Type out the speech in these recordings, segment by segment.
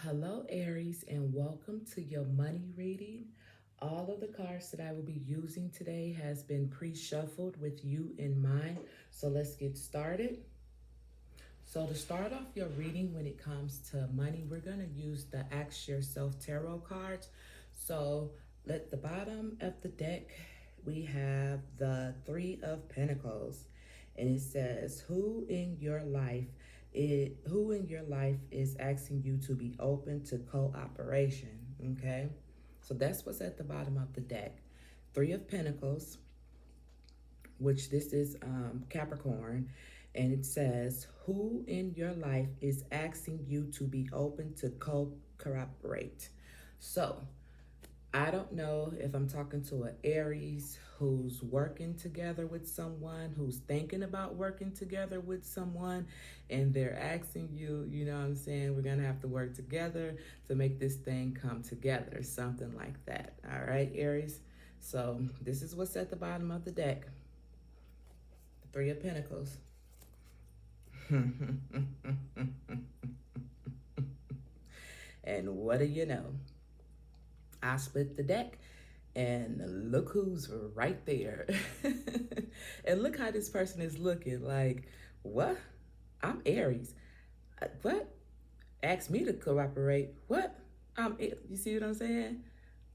Hello, Aries, and welcome to your money reading. All of the cards that I will be using today has been pre-shuffled with you in mind. So let's get started. So to start off your reading when it comes to money, we're going to use the Ask Yourself Tarot cards. So at the bottom of the deck, we have the Three of Pentacles. And it says, who in your life is asking you to be open to cooperation? Okay. So that's what's at the bottom of the deck. Three of Pentacles, which this is Capricorn, and it says, who in your life is asking you to be open to cooperate? So I don't know if I'm talking to an Aries who's working together with someone, who's thinking about working together with someone, and they're asking you, you know what I'm saying, we're going to have to work together to make this thing come together, something like that. All right, Aries? So this is what's at the bottom of the deck. The Three of Pentacles. And what do you know? I split the deck and look who's right there. And look how this person is looking like, what? I'm Aries. What? Ask me to cooperate. What? You see what I'm saying?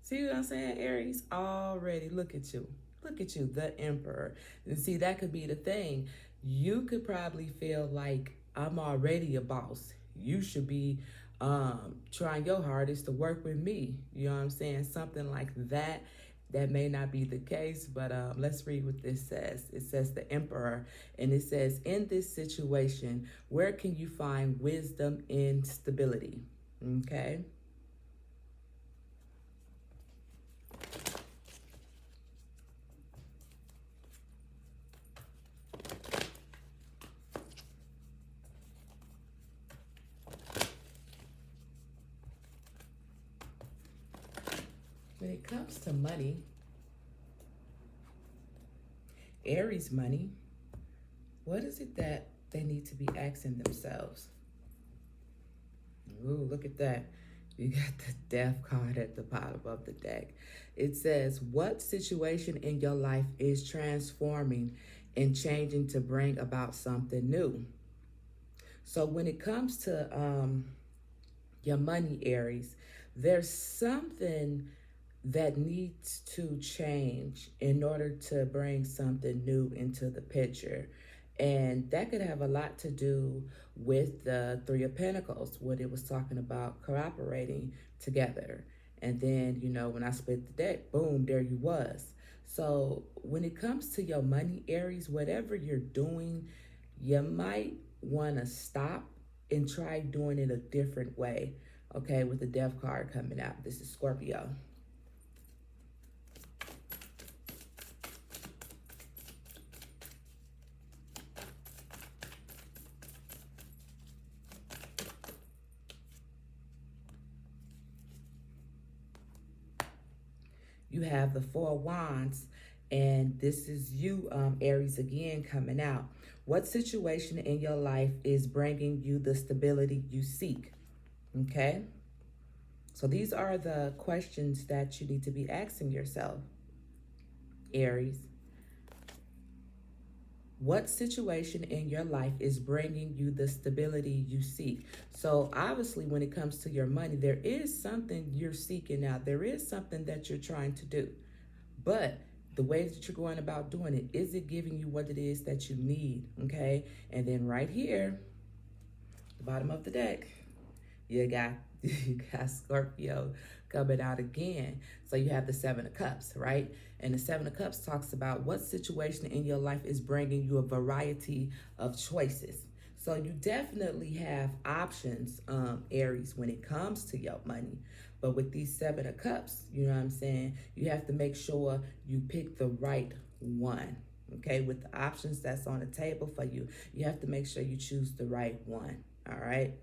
See what I'm saying, Aries? Already, look at you. Look at you, the Emperor. And see, that could be the thing. You could probably feel like I'm already a boss. You should be trying your hardest to work with me. You know what I'm saying? Something like that. That may not be the case, but let's read what this says. It says the Emperor, and it says, in this situation, where can you find wisdom in stability? Okay. When it comes to money, Aries money, what is it that they need to be asking themselves? Ooh, look at that. You got the Death card at the bottom of the deck. It says, what situation in your life is transforming and changing to bring about something new? So when it comes to your money, Aries, there's something that needs to change in order to bring something new into the picture. And that could have a lot to do with the Three of Pentacles, what it was talking about cooperating together. And then, you know, when I split the deck, boom, there you was. So when it comes to your money, Aries, whatever you're doing, you might want to stop and try doing it a different way. Okay, with the Death card coming out. This is Scorpio. You have the Four of Wands, and this is you, Aries, again coming out. What situation in your life is bringing you the stability you seek? Okay, so these are the questions that you need to be asking yourself, Aries. What situation in your life is bringing you the stability you seek? So obviously when it comes to your money, there is something you're seeking out. There is something that you're trying to do. But the way that you're going about doing it, is it giving you what it is that you need? Okay. And then right here, the bottom of the deck, you got Scorpio coming out again. So you have the Seven of Cups, right? And the Seven of Cups talks about what situation in your life is bringing you a variety of choices. So you definitely have options, Aries, when it comes to your money. But with these Seven of Cups, you know what I'm saying, you have to make sure you pick the right one. Okay, with the options that's on the table for you, you have to make sure you choose the right one. All right.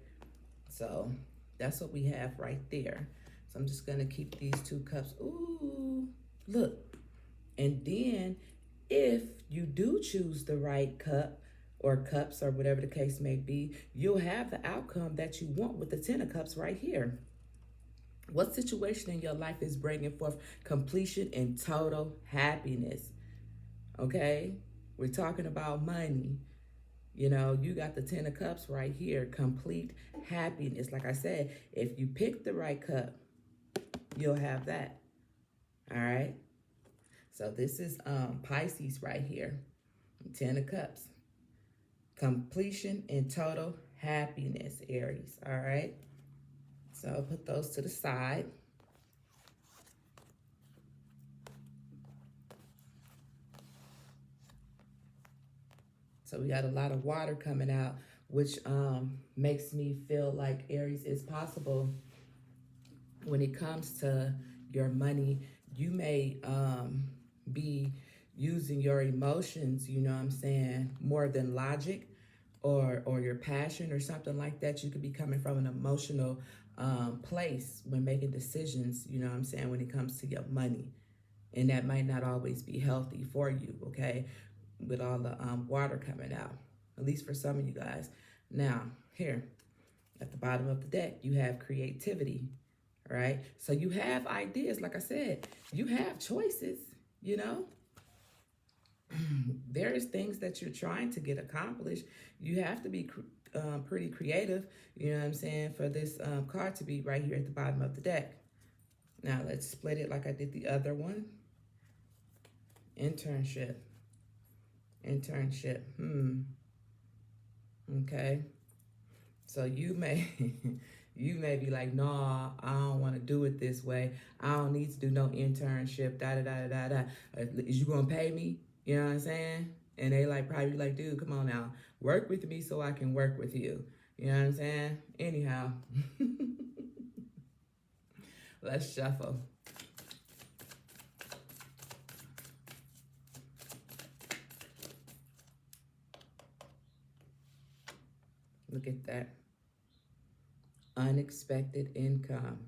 So that's what we have right there. So I'm just going to keep these two cups. Ooh, look. And then if you do choose the right cup, or cups or whatever the case may be, you'll have the outcome that you want with the 10 of cups right here. What situation in your life is bringing forth completion and total happiness? Okay? We're talking about money. You know, you got the 10 of cups right here, complete happiness. Like I said, if you pick the right cup, you'll have that. All right? So this is Pisces right here, 10 of cups. Completion and total happiness, Aries. All right? So I'll put those to the side. So we got a lot of water coming out, which makes me feel like Aries is possible when it comes to your money. You may be using your emotions, you know what I'm saying, more than logic or your passion or something like that. You could be coming from an emotional place when making decisions, you know what I'm saying, when it comes to your money. And that might not always be healthy for you, okay, with all the water coming out, at least for some of you guys. Now, here, at the bottom of the deck, you have creativity, right? So you have ideas. Like I said, you have choices, you know? There is things that you're trying to get accomplished. You have to be pretty creative, you know what I'm saying, for this card to be right here at the bottom of the deck. Now, let's split it like I did the other one. Internship. Internship. Okay. So you may you may be like, no, I don't want to do it this way. I don't need to do no internship. Da da da da da. Is you gonna pay me? You know what I'm saying? And they like probably like, dude, come on now, work with me so I can work with you. You know what I'm saying? Anyhow, let's shuffle. Look at that. Unexpected income.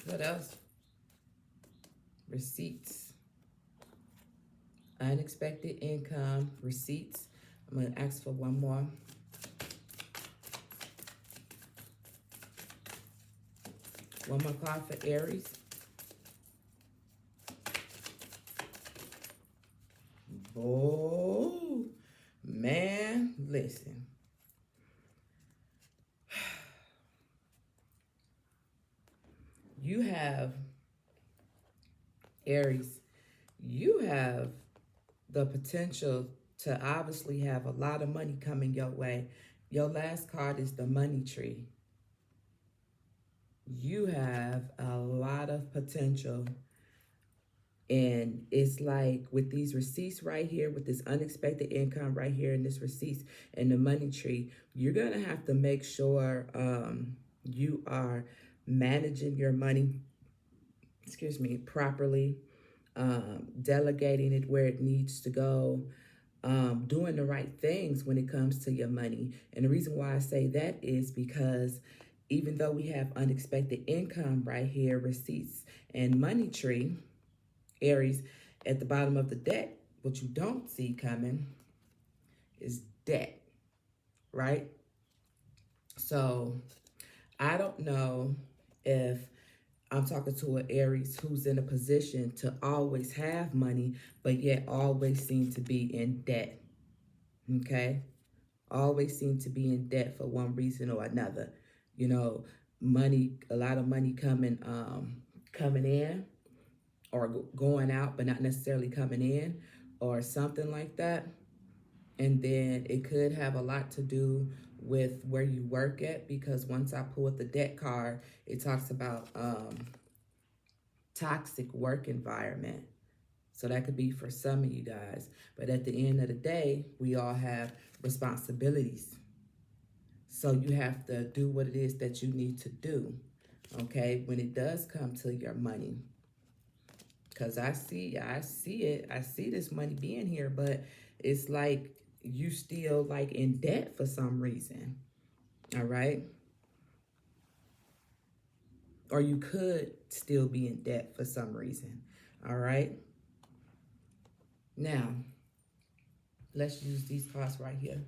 What else? Receipts. Unexpected income, receipts. I'm going to ask for one more. One more card for Aries. Oh, man, listen. You have, Aries, you have the potential to obviously have a lot of money coming your way. Your last card is the money tree. You have a lot of potential. And it's like with these receipts right here, with this unexpected income right here in this receipts and the money tree, you're going to have to make sure you are managing your money, properly, delegating it where it needs to go, doing the right things when it comes to your money. And the reason why I say that is because even though we have unexpected income right here, receipts and money tree, Aries, at the bottom of the deck, what you don't see coming is debt, right? So I don't know if I'm talking to an Aries who's in a position to always have money, but yet always seem to be in debt, okay? Always seem to be in debt for one reason or another. You know, money, a lot of money coming in, or going out, but not necessarily coming in, or something like that. And then it could have a lot to do with where you work at, because once I pulled the debt card, it talks about toxic work environment. So that could be for some of you guys. But at the end of the day, we all have responsibilities. So you have to do what it is that you need to do, okay, when it does come to your money. Because I see it. I see this money being here, but it's like you still like in debt for some reason. All right. or you could still be in debt for some reason. All right. Now, let's use these cards right here.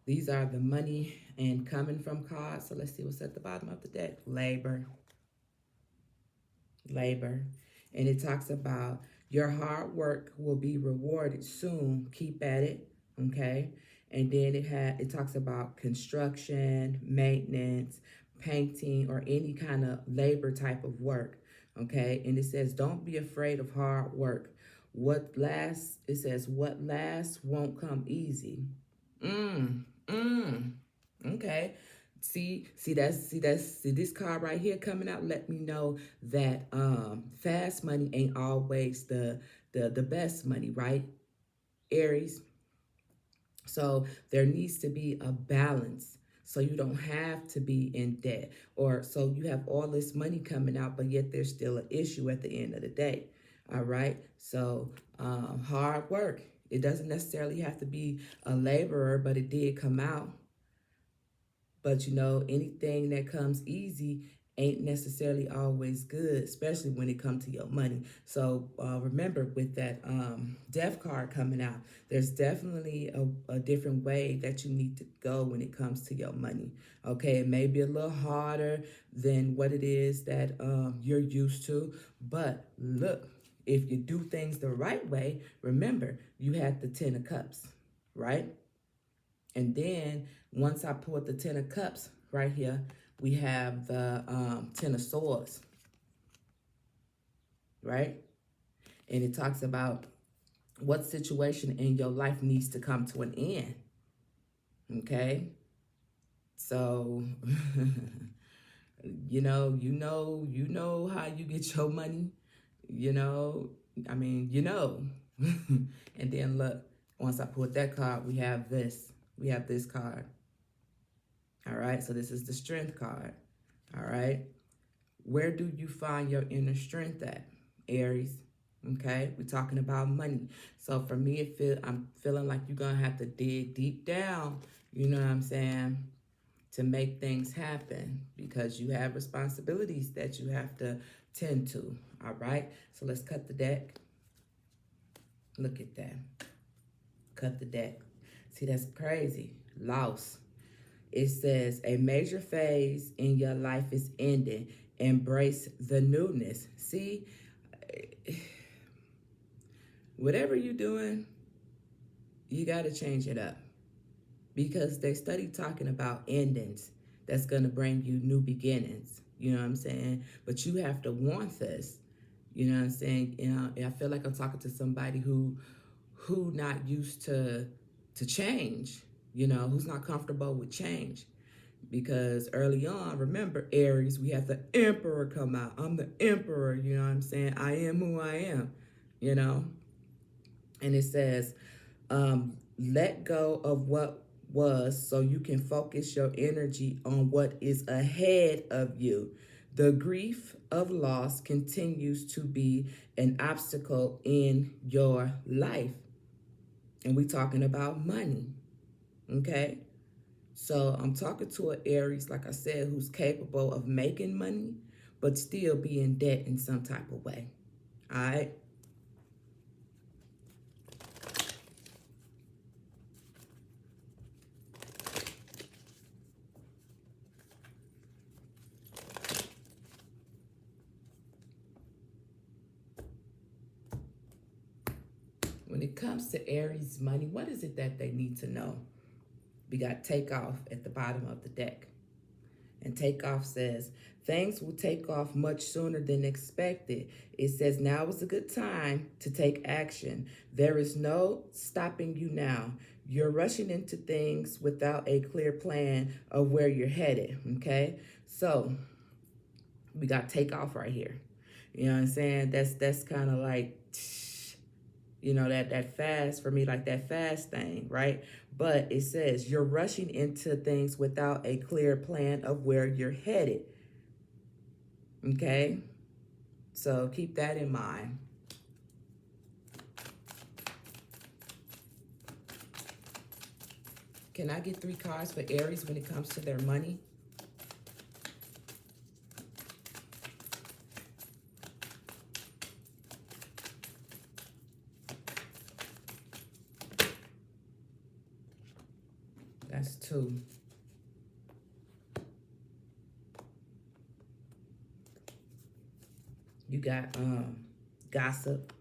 These are the money and coming from cards. So let's see what's at the bottom of the deck. Labor. And it talks about your hard work will be rewarded soon. Keep at it. Okay. And then it talks about construction, maintenance, painting, or any kind of labor type of work. Okay. And it says, don't be afraid of hard work. It says, what lasts won't come easy. Okay. See this card right here coming out let me know that fast money ain't always the best money, right, Aries? So there needs to be a balance so you don't have to be in debt, or so you have all this money coming out but yet there's still an issue at the end of the day. All right. So hard work, it doesn't necessarily have to be a laborer, but it did come out. But you know, anything that comes easy ain't necessarily always good, especially when it comes to your money. So remember, with that death card coming out, there's definitely a different way that you need to go when it comes to your money. Okay, it may be a little harder than what it is that you're used to. But look, if you do things the right way, remember, you had the 10 of Cups, right? And then once I pulled the 10 of Cups right here, we have the 10 of Swords, right? And it talks about what situation in your life needs to come to an end, okay? So, you know how you get your money, I mean, And then look, once I pulled that card, we have this card. All right, so this is the Strength card. All right, where do you find your inner strength at, Aries? Okay, we're talking about money. So for me, I'm feeling like you're gonna have to dig deep down, you know what I'm saying, to make things happen, because you have responsibilities that you have to tend to. All right, so let's cut the deck. Look at that. Cut the deck. See, that's crazy. Loss. It says a major phase in your life is ending. Embrace the newness. See, whatever you're doing, you got to change it up, because they study talking about endings that's going to bring you new beginnings. You know what I'm saying? But you have to want this. You know what I'm saying? I feel like I'm talking to somebody who not used to change, who's not comfortable with change. Because early on, remember, Aries, we had the Emperor come out. I'm the Emperor, you know what I'm saying? I am who I am, And it says, let go of what was so you can focus your energy on what is ahead of you. The grief of loss continues to be an obstacle in your life. And we're talking about money, okay? So I'm talking to an Aries, like I said, who's capable of making money, but still be in debt in some type of way, all right? When it comes to Aries money, what is it that they need to know? We got Takeoff at the bottom of the deck. And Takeoff says, things will take off much sooner than expected. It says now is a good time to take action. There is no stopping you now. You're rushing into things without a clear plan of where you're headed, okay? So we got Takeoff right here. You know what I'm saying? That's kind of like, that fast for me, like that fast thing, right? But it says you're rushing into things without a clear plan of where you're headed. Okay? So keep that in mind. Can I get 3 cards for Aries when it comes to their money? That's two. You got gossip.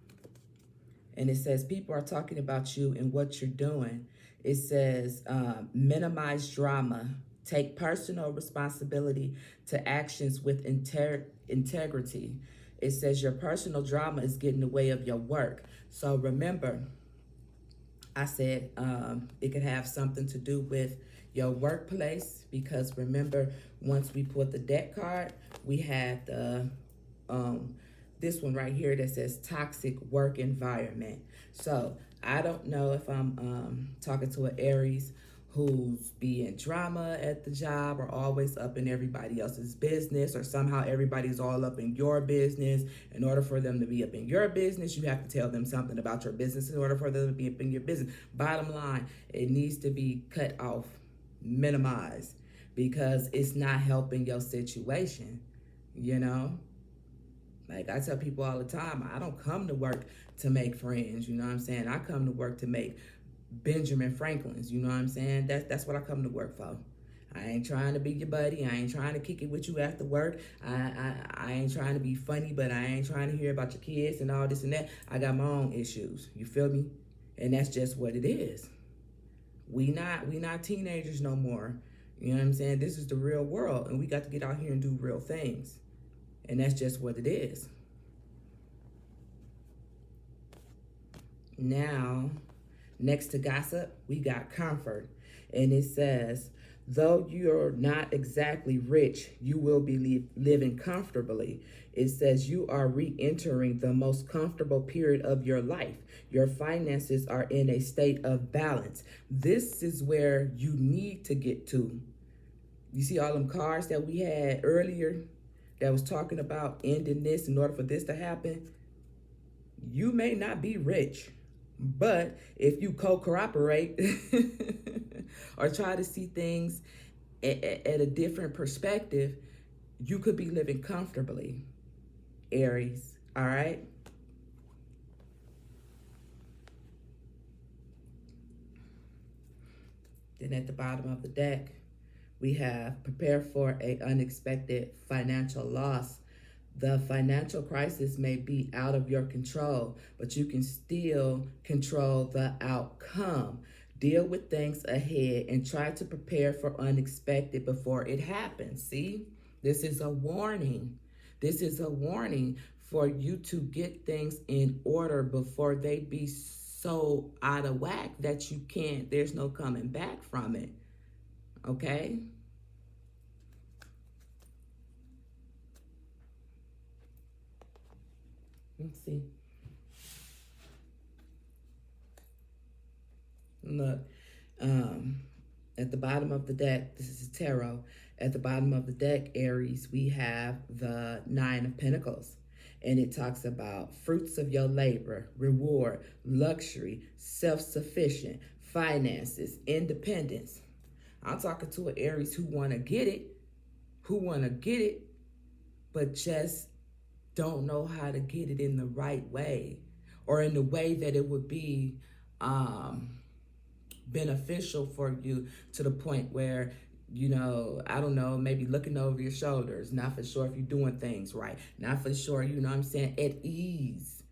And it says people are talking about you and what you're doing. It says minimize drama. Take personal responsibility to actions with integrity. It says your personal drama is getting in the way of your work. So remember, I said it could have something to do with your workplace, because remember, once we put the deck card, we had the this one right here that says toxic work environment. So I don't know if I'm talking to an Aries who's being drama at the job or always up in everybody else's business, or somehow everybody's all up in your business. In order for them to be up in your business, you have to tell them something about your business in order for them to be up in your business. Bottom line, it needs to be cut off, minimized, because it's not helping your situation, you know? Like I tell people all the time, I don't come to work to make friends, you know what I'm saying? I come to work to make Benjamin Franklin's, you know what I'm saying? That's what I come to work for. I ain't trying to be your buddy. I ain't trying to kick it with you after work. I ain't trying to be funny, but I ain't trying to hear about your kids and all this and that. I got my own issues. You feel me? And that's just what it is. We not teenagers no more. You know what I'm saying? This is the real world, and we got to get out here and do real things. And that's just what it is. Now, next to gossip, we got comfort. And it says, though you're not exactly rich, you will be living comfortably. It says you are re-entering the most comfortable period of your life. Your finances are in a state of balance. This is where you need to get to. You see all them cards that we had earlier that was talking about ending this in order for this to happen? You may not be rich, but if you cooperate or try to see things at a different perspective, you could be living comfortably, Aries, all right? Then at the bottom of the deck, we have prepare for an unexpected financial loss. The financial crisis may be out of your control, but you can still control the outcome. Deal with things ahead and try to prepare for unexpected before it happens. See, this is a warning. This is a warning for you to get things in order before they be so out of whack that you can't, there's no coming back from it. Okay? Let's see. Look, at the bottom of the deck, this is tarot. At the bottom of the deck, Aries, we have the Nine of Pentacles. And it talks about fruits of your labor, reward, luxury, self-sufficient, finances, independence. I'm talking to an Aries who want to get it, but just don't know how to get it in the right way, or in the way that it would be beneficial for you, to the point where, you know, I don't know, maybe looking over your shoulders, not for sure if you're doing things right, not for sure, you know what I'm saying, at ease.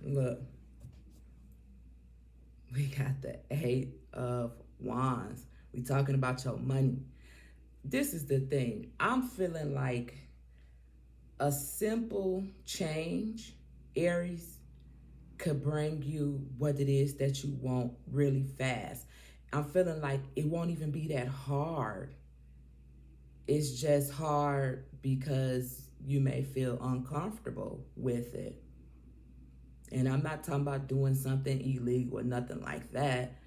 Look, we got the Eight of Wands. We talking about your money. This is the thing. I'm feeling like a simple change, Aries, could bring you what it is that you want really fast. I'm feeling like it won't even be that hard. It's just hard because you may feel uncomfortable with it. And I'm not talking about doing something illegal or nothing like that.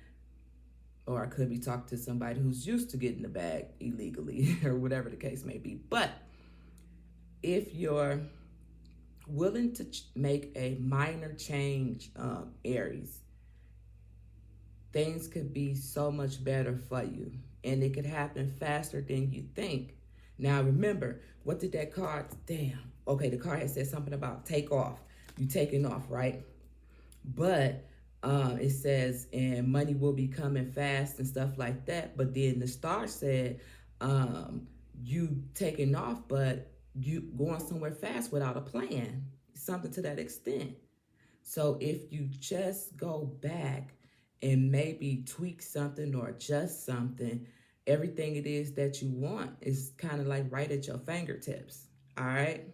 Or I could be talking to somebody who's used to getting the bag illegally or whatever the case may be. But if you're willing to make a minor change, Aries, things could be so much better for you. And it could happen faster than you think. Now remember, what did that card, damn. Okay, the card had said something about take off. You taking off, right? But it says, and money will be coming fast and stuff like that. But then the star said, um, you taking off, but you going somewhere fast without a plan. Something to that extent. So if you just go back and maybe tweak something or adjust something, everything it is that you want is kind of like right at your fingertips. All right.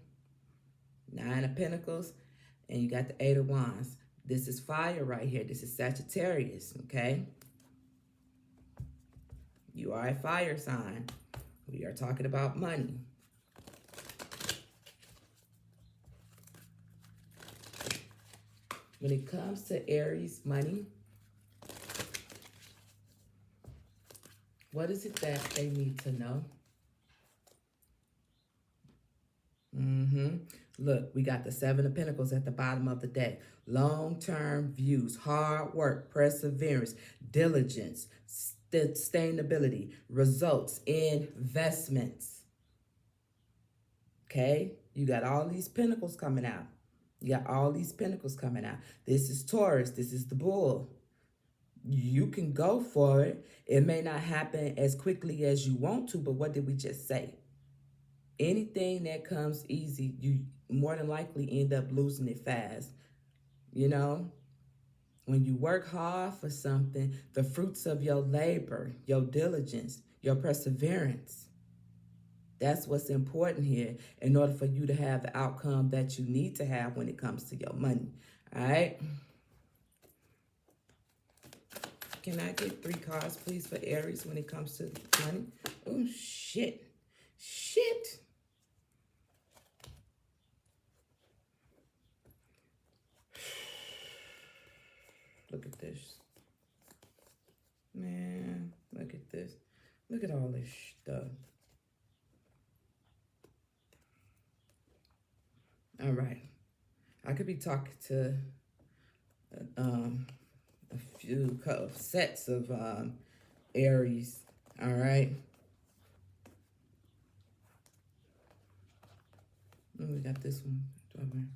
Nine of Pentacles, and you got the Eight of Wands. This is fire right here. This is Sagittarius, okay? You are a fire sign. We are talking about money. When it comes to Aries money, what is it that they need to know? Look, we got the Seven of Pentacles at the bottom of the deck. Long-term views, hard work, perseverance, diligence, sustainability, results, investments. Okay? You got all these pentacles coming out. You got all these pentacles coming out. This is Taurus. This is the bull. You can go for it. It may not happen as quickly as you want to, but what did we just say? Anything that comes easy, you more than likely end up losing it fast. You know, when you work hard for something, the fruits of your labor, your diligence, your perseverance, that's what's important here in order for you to have the outcome that you need to have when it comes to your money. All right. Can I get 3 cards, please, for Aries when it comes to money? Oh, shit. Shit. Look at this. Man, look at this. Look at all this stuff. All right. I could be talking to a few sets of Aries. All right. And we got this one.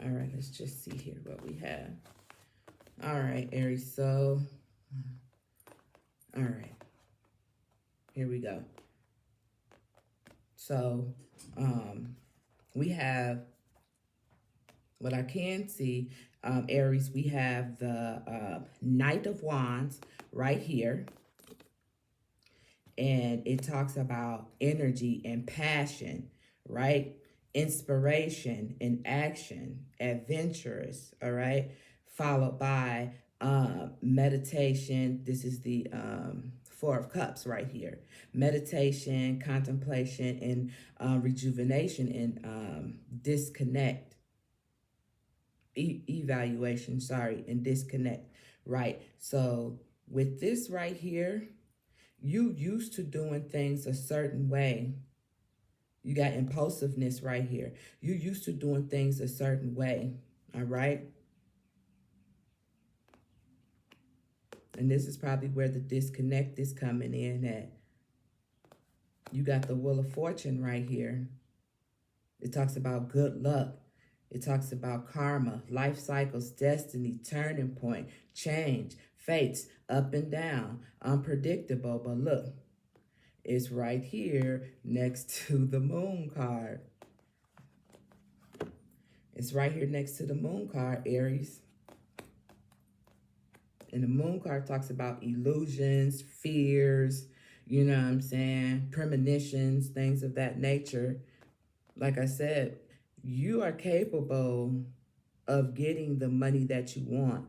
All right, let's just see here what we have. All right, Aries. So, all right. Here we go. So, we have what I can see, Aries, we have the Knight of Wands right here. And it talks about energy and passion, right? Inspiration and action, adventurous, all right? Followed by meditation. This is the Four of Cups right here. Meditation, contemplation, and rejuvenation and disconnect. Evaluation, sorry, and disconnect, right? So with this right here, you used to doing things a certain way. You got impulsiveness right here. You used to doing things a certain way, all right? And this is probably where the disconnect is coming in at. You got the Wheel of Fortune right here. It talks about good luck. It talks about karma, life cycles, destiny, turning point, change, fates, up and down, unpredictable. But look, it's right here next to the Moon card. It's right here next to the Moon card, Aries. And the Moon card talks about illusions, fears, you know what I'm saying, premonitions, things of that nature. Like I said, you are capable of getting the money that you want.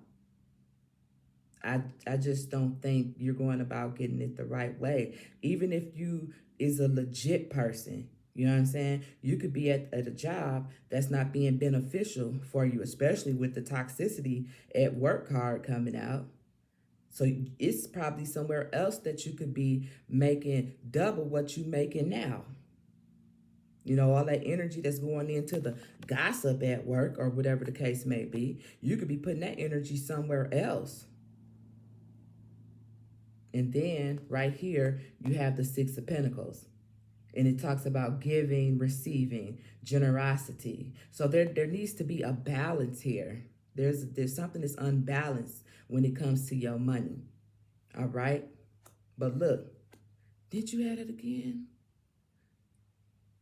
I just don't think you're going about getting it the right way. Even if you is a legit person, you know what I'm saying? You could be at a job that's not being beneficial for you, especially with the toxicity at work card coming out. So it's probably somewhere else that you could be making double what you making now. You know, all that energy that's going into the gossip at work or whatever the case may be, you could be putting that energy somewhere else. And then right here, you have the Six of Pentacles. And it talks about giving, receiving, generosity. So there needs to be a balance here. There's something that's unbalanced when it comes to your money. All right? But look, did you add it again?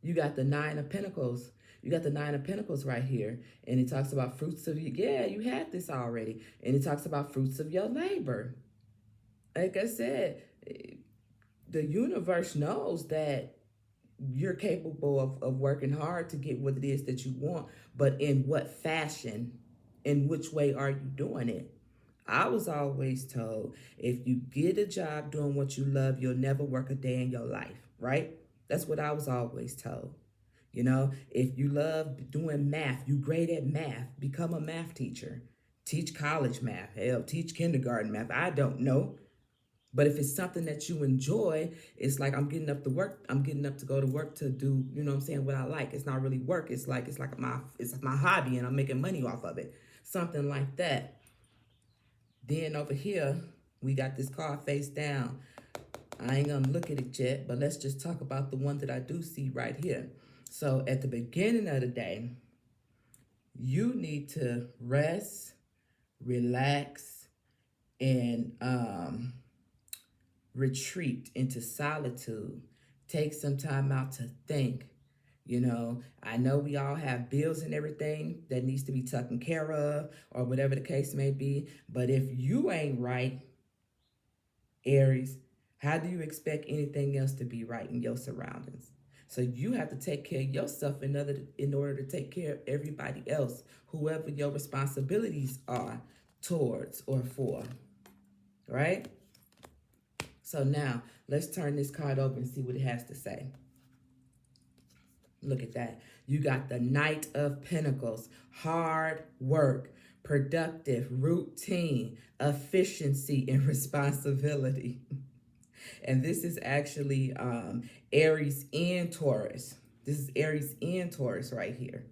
You got the Nine of Pentacles. You got the Nine of Pentacles right here. And it talks about fruits of, yeah, you had this already. And it talks about fruits of your labor. Like I said, the universe knows that you're capable of working hard to get what it is that you want, but in what fashion, in which way are you doing it? I was always told, if you get a job doing what you love, you'll never work a day in your life, right? That's what I was always told. You know, if you love doing math, you great at math, become a math teacher. Teach college math, hell, teach kindergarten math. I don't know. But if it's something that you enjoy, it's like I'm getting up to work. I'm getting up to go to work to do, you know what I'm saying, what I like. It's not really work. It's my hobby and I'm making money off of it. Something like that. Then over here, we got this card face down. I ain't gonna look at it yet, but let's just talk about the one that I do see right here. So at the beginning of the day, you need to rest, relax, and retreat into solitude. Take some time out to think. You know, I know we all have bills and everything that needs to be taken care of or whatever the case may be. But if you ain't right, Aries, how do you expect anything else to be right in your surroundings? So you have to take care of yourself in order to take care of everybody else, whoever your responsibilities are towards or for, right? So now let's turn this card over and see what it has to say. Look at that. You got the Knight of Pentacles, hard work, productive, routine, efficiency, and responsibility. And this is actually Aries and Taurus. This is Aries and Taurus right here.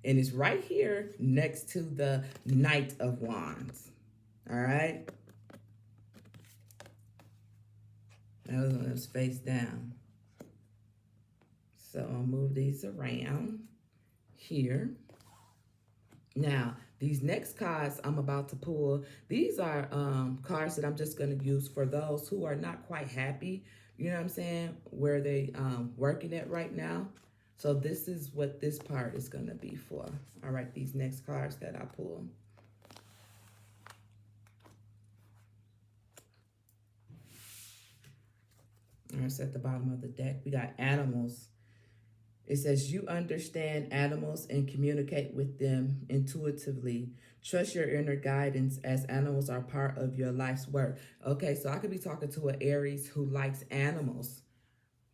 And it's right here next to the Knight of Wands. All right? That was when it was face down. So I'll move these around here. Now, these next cards I'm about to pull, these are cards that I'm just going to use for those who are not quite happy, you know what I'm saying, where they working at right now. So this is what this part is going to be for. All right, these next cards that I pull. All right, so at the bottom of the deck, we got animals. It says, you understand animals and communicate with them intuitively. Trust your inner guidance as animals are part of your life's work. Okay, so I could be talking to an Aries who likes animals,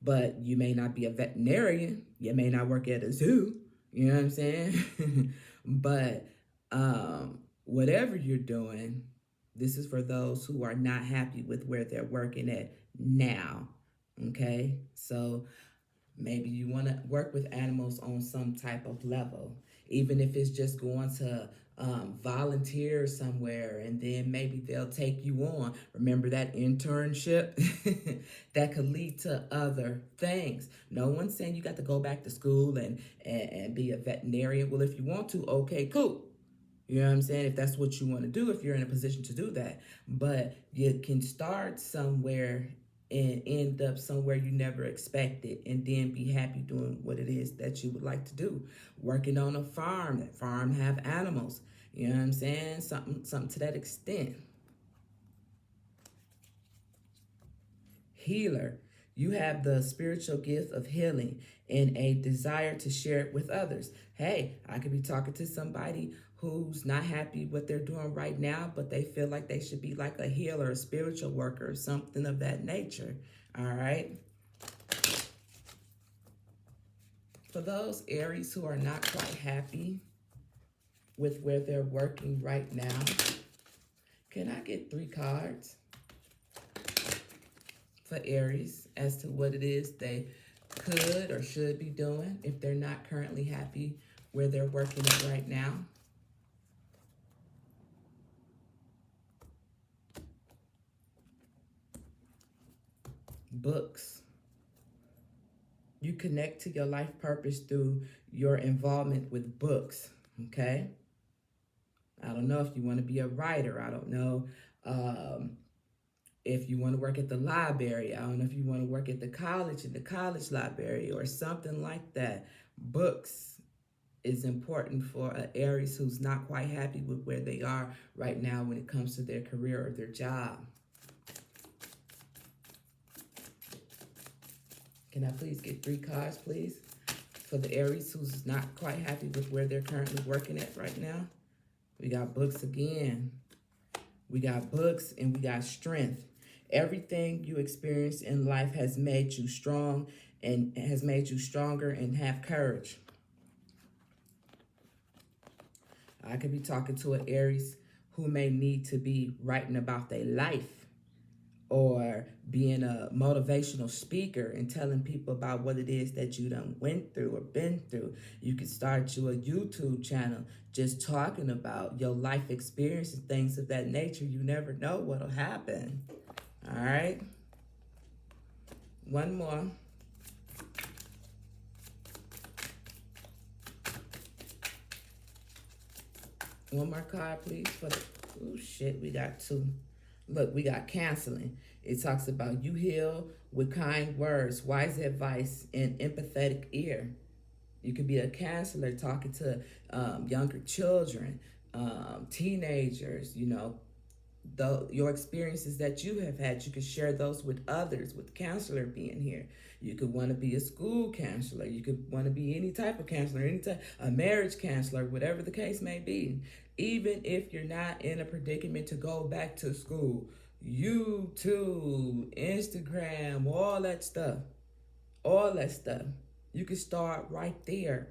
but you may not be a veterinarian. You may not work at a zoo. You know what I'm saying? But whatever you're doing, this is for those who are not happy with where they're working at now. Okay, so maybe you want to work with animals on some type of level, even if it's just going to volunteer somewhere and then maybe they'll take you on. Remember that internship? That could lead to other things. No one's saying you got to go back to school and be a veterinarian. Well, if you want to, okay, cool. You know what I'm saying? If that's what you want to do, if you're in a position to do that. But you can start somewhere and end up somewhere you never expected and then be happy doing what it is that you would like to do. Working on a farm. That farm have animals. You know what I'm saying? Something to that extent. Healer. You have the spiritual gift of healing and a desire to share it with others. Hey, I could be talking to somebody who's not happy what they're doing right now, but they feel like they should be like a healer, a spiritual worker, something of that nature. All right. For those Aries who are not quite happy with where they're working right now, can I get 3 cards for Aries as to what it is they could or should be doing if they're not currently happy where they're working at right now? Books. You connect to your life purpose through your involvement with books, okay? I don't know if you want to be a writer. I don't know um, if you want to work at the library. I don't know if you want to work at the college, in the college library, or something like that. Books is important for an Aries who's not quite happy with where they are right now when it comes to their career or their job. Can I please get 3 cards, please? For the Aries who's not quite happy with where they're currently working at right now. We got books again. We got books and we got strength. Everything you experience in life has made you strong and has made you stronger and have courage. I could be talking to an Aries who may need to be writing about their life or being a motivational speaker and telling people about what it is that you done went through or been through. You could start you a YouTube channel just talking about your life experience and things of that nature. You never know what'll happen. All right. One more. One more card, please. For the, oh, shit, we got 2. Look, we got canceling. It talks about you heal with kind words, wise advice, and empathetic ear. You could be a counselor talking to younger children, teenagers, you know, your experiences that you have had. You could share those with others, with counselor being here. You could want to be a school counselor. You could want to be any type of counselor, any type, a marriage counselor, whatever the case may be. Even if you're not in a predicament to go back to school, YouTube, Instagram, all that stuff. You can start right there.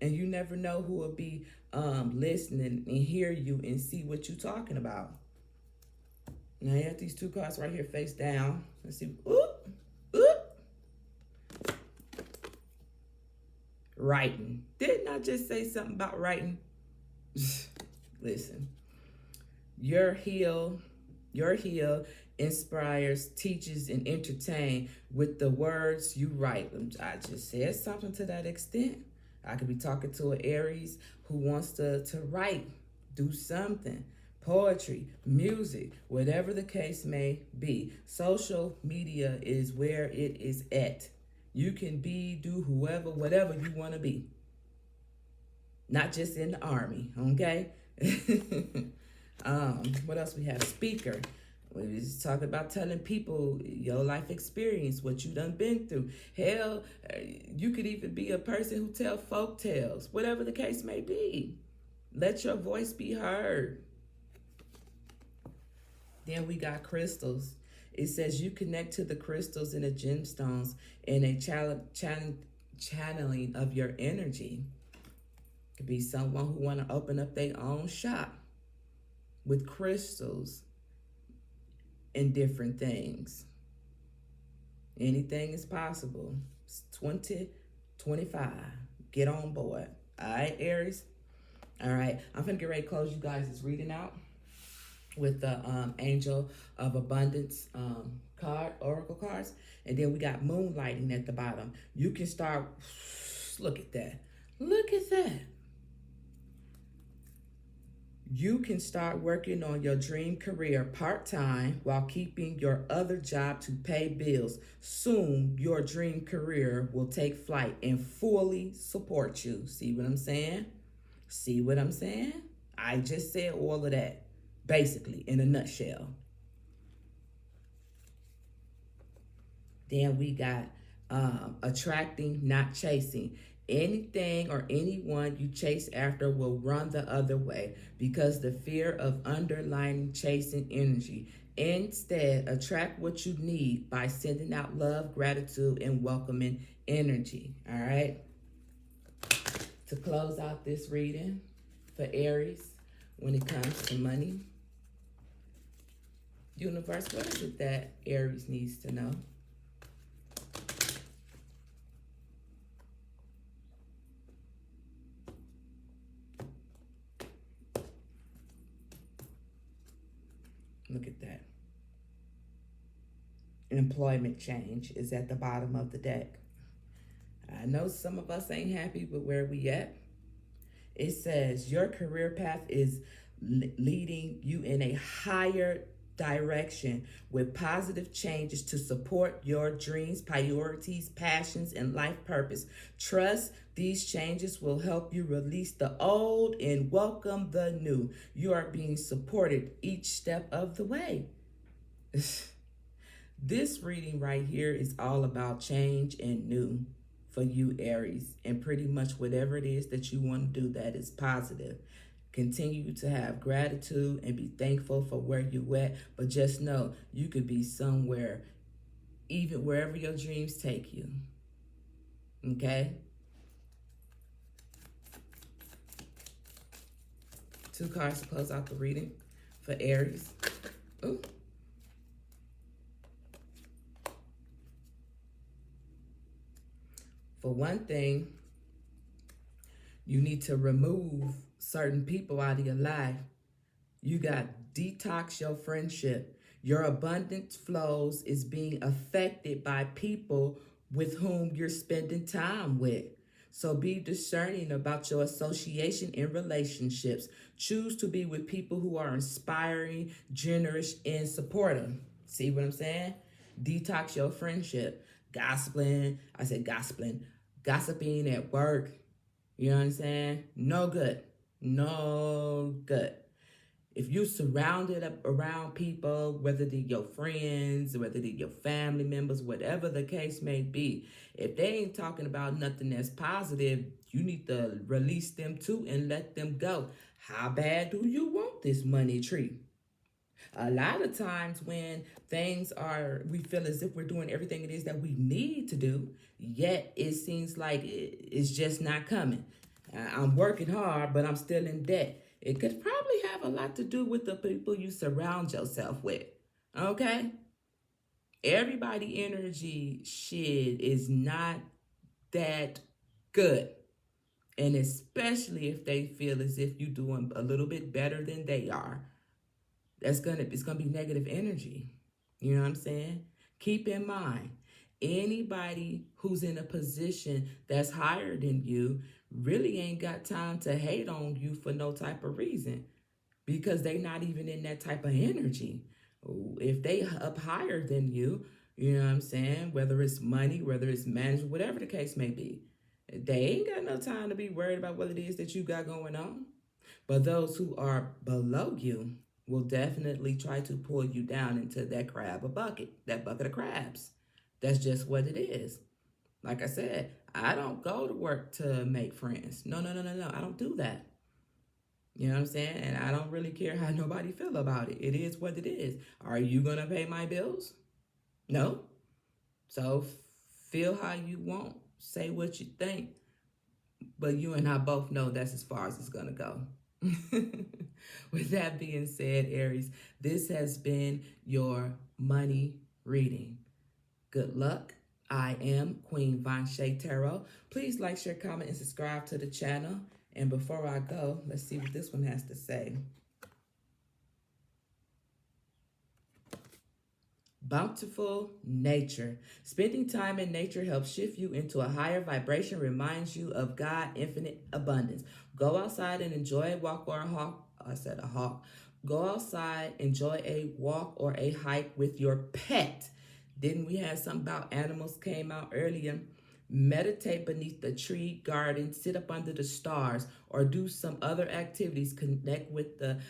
And you never know who will be listening and hear you and see what you're talking about. Now you have these 2 cards right here face down. Let's see. Oop, oop. Writing. Didn't I just say something about writing? Listen. Your heal inspires, teaches, and entertain with the words you write. I just said something to that extent. I could be talking to an Aries who wants to write, do something. Poetry, music, whatever the case may be. Social media is where it is at. You can be, do whoever, whatever you want to be. Not just in the army, okay? What else we have? Speaker. We just talking about telling people your life experience, what you done been through. Hell, you could even be a person who tell folk tales, whatever the case may be. Let your voice be heard. Then we got crystals. It says you connect to the crystals and the gemstones in a channeling of your energy. Could be someone who want to open up their own shop with crystals and different things. Anything is possible. It's 2025. Get on board. All right, Aries? All right, I'm going to get ready to close you guys' reading out with the Angel of Abundance card, Oracle cards. And then we got Moonlighting at the bottom. You can start, look at that. Look at that. You can start working on your dream career part-time while keeping your other job to pay bills. Soon, your dream career will take flight and fully support you. See what I'm saying? See what I'm saying? I just said all of that, basically, in a nutshell. Then we got attracting, not chasing. Anything or anyone you chase after will run the other way because the fear of underlying chasing energy. Instead, attract what you need by sending out love, gratitude, and welcoming energy. All right? To close out this reading for Aries, when it comes to money, universe, what is it that Aries needs to know? Look at that. Employment change is at the bottom of the deck. I know some of us ain't happy with where we at. It says your career path is leading you in a higher direction with positive changes to support your dreams, priorities, passions, and life purpose. Trust these changes will help you release the old and welcome the new. You are being supported each step of the way. This reading right here is all about change and new for you, Aries, and pretty much whatever it is that you want to do that is positive. Continue to have gratitude and be thankful for where you at, but just know you could be somewhere, even wherever your dreams take you. Okay? Two cards to close out the reading for Aries. Ooh. For one thing, you need to remove certain people out of your life. You got detox your friendship. Your abundance flows is being affected by people with whom you're spending time with. So be discerning about your association in relationships. Choose to be with people who are inspiring, generous, and supportive. See what I'm saying? Detox your friendship. Gossiping at work. You know what I'm saying? No good. No good. If you surrounded up around people, whether they're your friends, whether they're your family members, whatever the case may be, if they ain't talking about nothing that's positive, you need to release them too and let them go. How bad do you want this money tree? A lot of times when we feel as if we're doing everything it is that we need to do, yet it seems like it's just not coming. I'm working hard, but I'm still in debt. It could probably have a lot to do with the people you surround yourself with. Okay? Everybody energy shit is not that good. And especially if they feel as if you're doing a little bit better than they are. It's gonna be negative energy. You know what I'm saying? Keep in mind, anybody who's in a position that's higher than you really ain't got time to hate on you for no type of reason because they not even in that type of energy. If they up higher than you know what I'm saying? Whether it's money, whether it's management, whatever the case may be, they ain't got no time to be worried about what it is that you got going on. But those who are below you will definitely try to pull you down into that bucket of crabs. That's just what it is. Like I said, I don't go to work to make friends. No, no, no, no, no. I don't do that. You know what I'm saying? And I don't really care how nobody feel about it. It is what it is. Are you going to pay my bills? No. So feel how you want. Say what you think. But you and I both know that's as far as it's going to go. With that being said, Aries, this has been your money reading. Good luck. I am Queen Vanche Tarot. Please like, share, comment, and subscribe to the channel. And before I go, let's see what this one has to say. Bountiful nature. Spending time in nature helps shift you into a higher vibration, reminds you of God, infinite abundance. Go outside and enjoy a walk or a hawk. I said a hawk. Go outside, enjoy a walk or a hike with your pet. Didn't we have something about animals came out earlier? Meditate beneath the tree garden, sit up under the stars, or do some other activities. Connect with the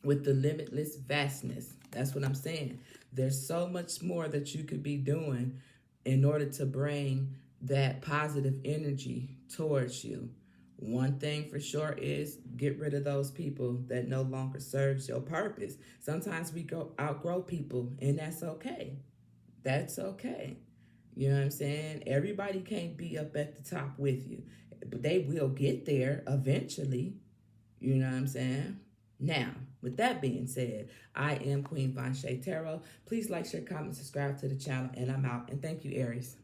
limitless vastness. That's what I'm saying. There's so much more that you could be doing in order to bring that positive energy towards you. One thing for sure is get rid of those people that no longer serves your purpose. Sometimes we outgrow people, and that's okay. That's okay. You know what I'm saying? Everybody can't be up at the top with you, but they will get there eventually. You know what I'm saying? Now, with that being said, I am Queen Vanche Tarot. Please like, share, comment, subscribe to the channel, and I'm out. And thank you, Aries.